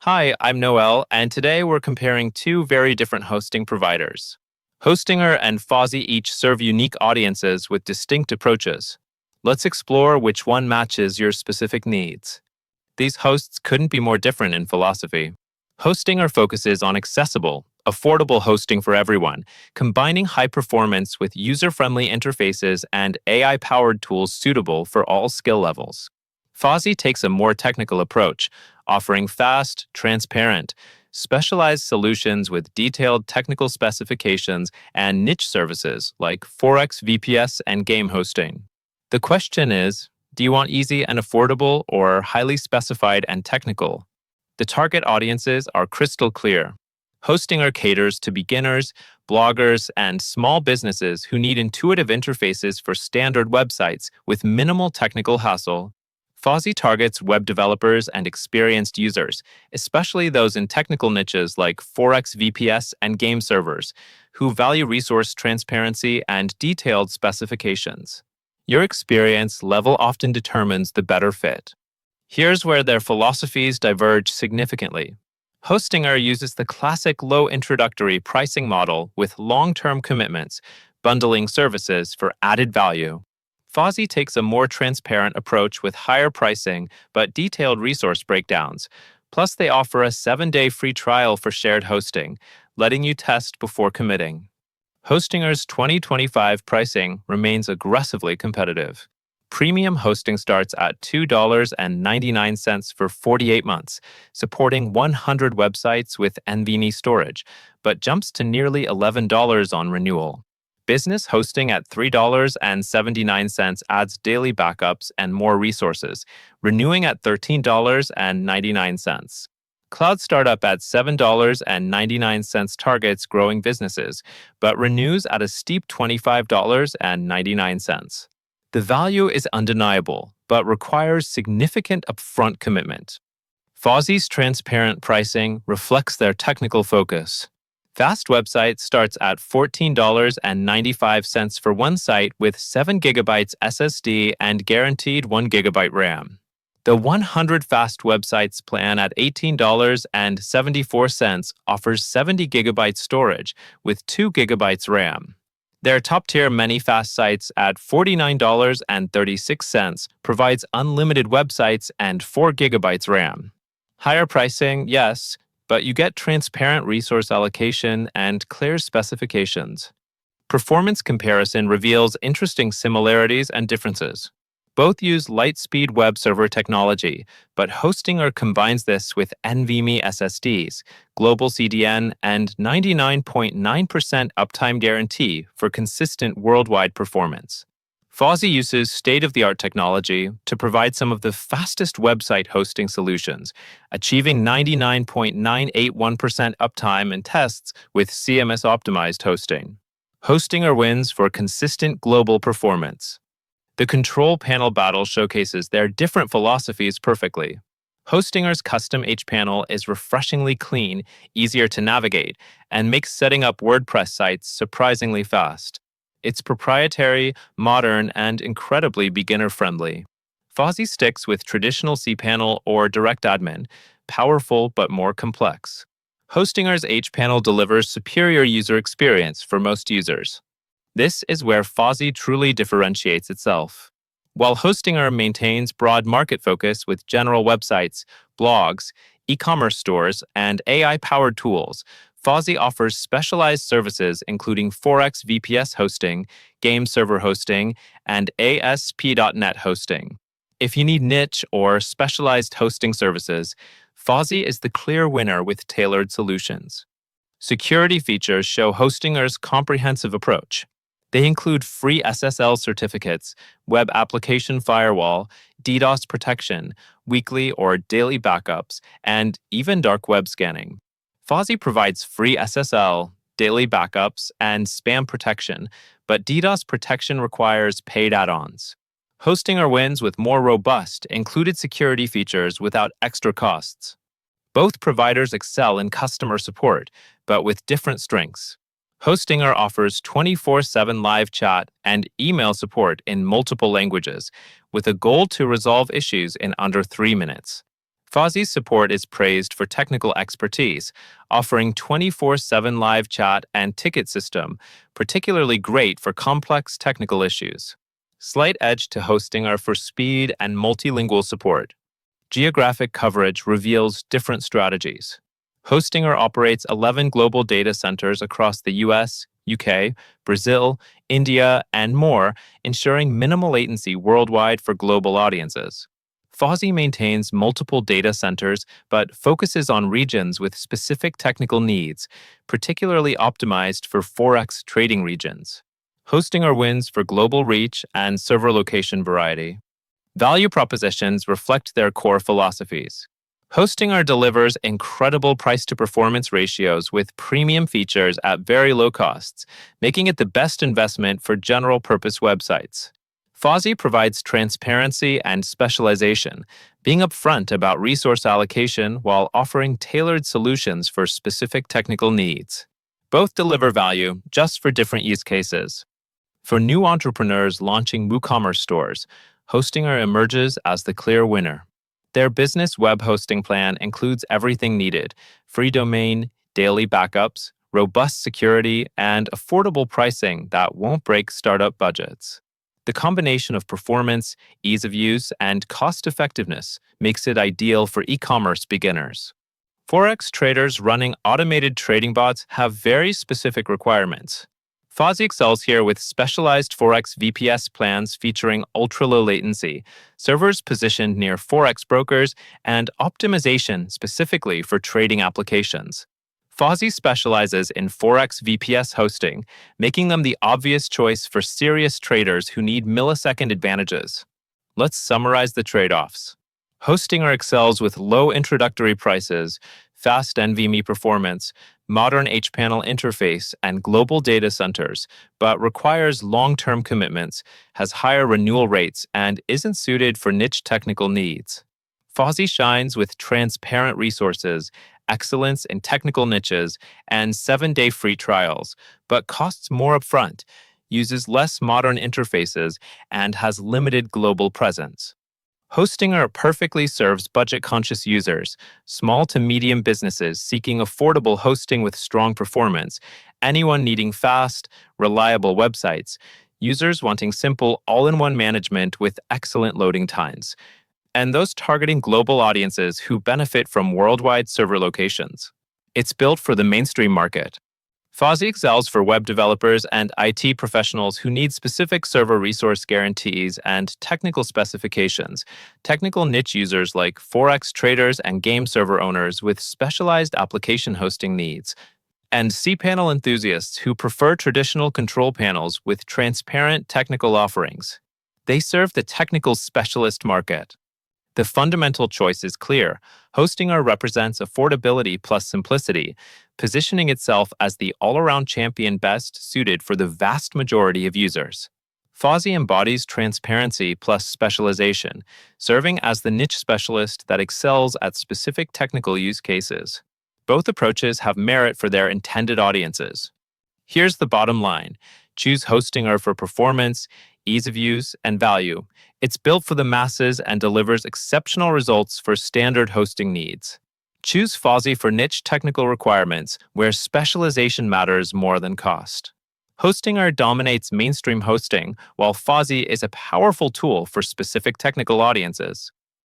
Hi, I'm Noel, and today we're comparing two very different hosting providers. Hostinger and Fozzy each serve unique audiences with distinct approaches. Let's explore which one matches your specific needs. These hosts couldn't be more different in philosophy. Hostinger focuses on accessible, affordable hosting for everyone, combining high performance with user-friendly interfaces and AI-powered tools suitable for all skill levels. Fozzy takes a more technical approach, offering fast, transparent, specialized solutions with detailed technical specifications and niche services like Forex VPS and game hosting. The question is, do you want easy and affordable or highly specified and technical? The target audiences are crystal clear. Hostinger caters to beginners, bloggers, and small businesses who need intuitive interfaces for standard websites with minimal technical hassle. Fozzy targets web developers and experienced users, especially those in technical niches like Forex VPS and game servers, who value resource transparency and detailed specifications. Your experience level often determines the better fit. Here's where their philosophies diverge significantly. Hostinger uses the classic low introductory pricing model with long-term commitments, bundling services for added value. Fozzy takes a more transparent approach with higher pricing but detailed resource breakdowns. Plus, they offer a 7-day free trial for shared hosting, letting you test before committing. Hostinger's 2025 pricing remains aggressively competitive. Premium hosting starts at $2.99 for 48 months, supporting 100 websites with NVMe storage, but jumps to nearly $11 on renewal. Business hosting at $3.79 adds daily backups and more resources, renewing at $13.99. Cloud Startup at $7.99 targets growing businesses, but renews at a steep $25.99. The value is undeniable, but requires significant upfront commitment. Fozzy's transparent pricing reflects their technical focus. Fast Website starts at $14.95 for one site with 7 GB SSD and guaranteed 1 GB RAM. The 100 Fast Websites plan at $18.74 offers 70 GB storage with 2 GB RAM. Their top-tier many fast sites at $49.36 provides unlimited websites and 4 GB RAM. Higher pricing, yes, but you get transparent resource allocation and clear specifications. Performance comparison reveals interesting similarities and differences. Both use light-speed web server technology, but Hostinger combines this with NVMe SSDs, global CDN, and 99.9% uptime guarantee for consistent worldwide performance. Fozzy uses state-of-the-art technology to provide some of the fastest website hosting solutions, achieving 99.981% uptime in tests with CMS-optimized hosting. Hostinger wins for consistent global performance. The control panel battle showcases their different philosophies perfectly. Hostinger's custom H-panel is refreshingly clean, easier to navigate, and makes setting up WordPress sites surprisingly fast. It's proprietary, modern, and incredibly beginner-friendly. Fozzy sticks with traditional cPanel or direct admin, powerful but more complex. Hostinger's H-panel delivers superior user experience for most users. This is where Fozzy truly differentiates itself. While Hostinger maintains broad market focus with general websites, blogs, e-commerce stores, and AI-powered tools, Fozzy offers specialized services including Forex VPS hosting, game server hosting, and ASP.NET hosting. If you need niche or specialized hosting services, Fozzy is the clear winner with tailored solutions. Security features show Hostinger's comprehensive approach. They include free SSL certificates, web application firewall, DDoS protection, weekly or daily backups, and even dark web scanning. Fozzy provides free SSL, daily backups, and spam protection, but DDoS protection requires paid add-ons. Hostinger wins with more robust, included security features without extra costs. Both providers excel in customer support, but with different strengths. Hostinger offers 24/7 live chat and email support in multiple languages, with a goal to resolve issues in under 3 minutes. Fozzy's support is praised for technical expertise, offering 24/7 live chat and ticket system, particularly great for complex technical issues. Slight edge to hosting are for speed and multilingual support. Geographic coverage reveals different strategies. Hostinger operates 11 global data centers across the US, UK, Brazil, India, and more, ensuring minimal latency worldwide for global audiences. Fozzy maintains multiple data centers but focuses on regions with specific technical needs, particularly optimized for Forex trading regions. Hostinger wins for global reach and server location variety. Value propositions reflect their core philosophies. Hostinger delivers incredible price-to-performance ratios with premium features at very low costs, making it the best investment for general-purpose websites. Fozzy provides transparency and specialization, being upfront about resource allocation while offering tailored solutions for specific technical needs. Both deliver value, just for different use cases. For new entrepreneurs launching WooCommerce stores, Hostinger emerges as the clear winner. Their business web hosting plan includes everything needed: free domain, daily backups, robust security, and affordable pricing that won't break startup budgets. The combination of performance, ease of use, and cost-effectiveness makes it ideal for e-commerce beginners. Forex traders running automated trading bots have very specific requirements. Fozzy excels here with specialized Forex VPS plans featuring ultra-low latency, servers positioned near Forex brokers, and optimization specifically for trading applications. Fozzy specializes in Forex VPS hosting, making them the obvious choice for serious traders who need millisecond advantages. Let's summarize the trade-offs. Hostinger excels with low introductory prices, fast NVMe performance, modern H-panel interface, and global data centers, but requires long-term commitments, has higher renewal rates, and isn't suited for niche technical needs. Fozzy shines with transparent resources, excellence in technical niches, and 7-day free trials, but costs more upfront, uses less modern interfaces, and has limited global presence. Hostinger perfectly serves budget-conscious users, small to medium businesses seeking affordable hosting with strong performance, anyone needing fast, reliable websites, users wanting simple all-in-one management with excellent loading times, and those targeting global audiences who benefit from worldwide server locations. It's built for the mainstream market. Fozzy excels for web developers and IT professionals who need specific server resource guarantees and technical specifications, technical niche users like Forex traders and game server owners with specialized application hosting needs, and cPanel enthusiasts who prefer traditional control panels with transparent technical offerings. They serve the technical specialist market. The fundamental choice is clear. Hostinger represents affordability plus simplicity, positioning itself as the all-around champion best suited for the vast majority of users. Fozzy embodies transparency plus specialization, serving as the niche specialist that excels at specific technical use cases. Both approaches have merit for their intended audiences. Here's the bottom line. Choose Hostinger for performance, ease of use, and value. It's built for the masses and delivers exceptional results for standard hosting needs. Choose Fozzy for niche technical requirements where specialization matters more than cost. Hostinger dominates mainstream hosting, while Fozzy is a powerful tool for specific technical audiences.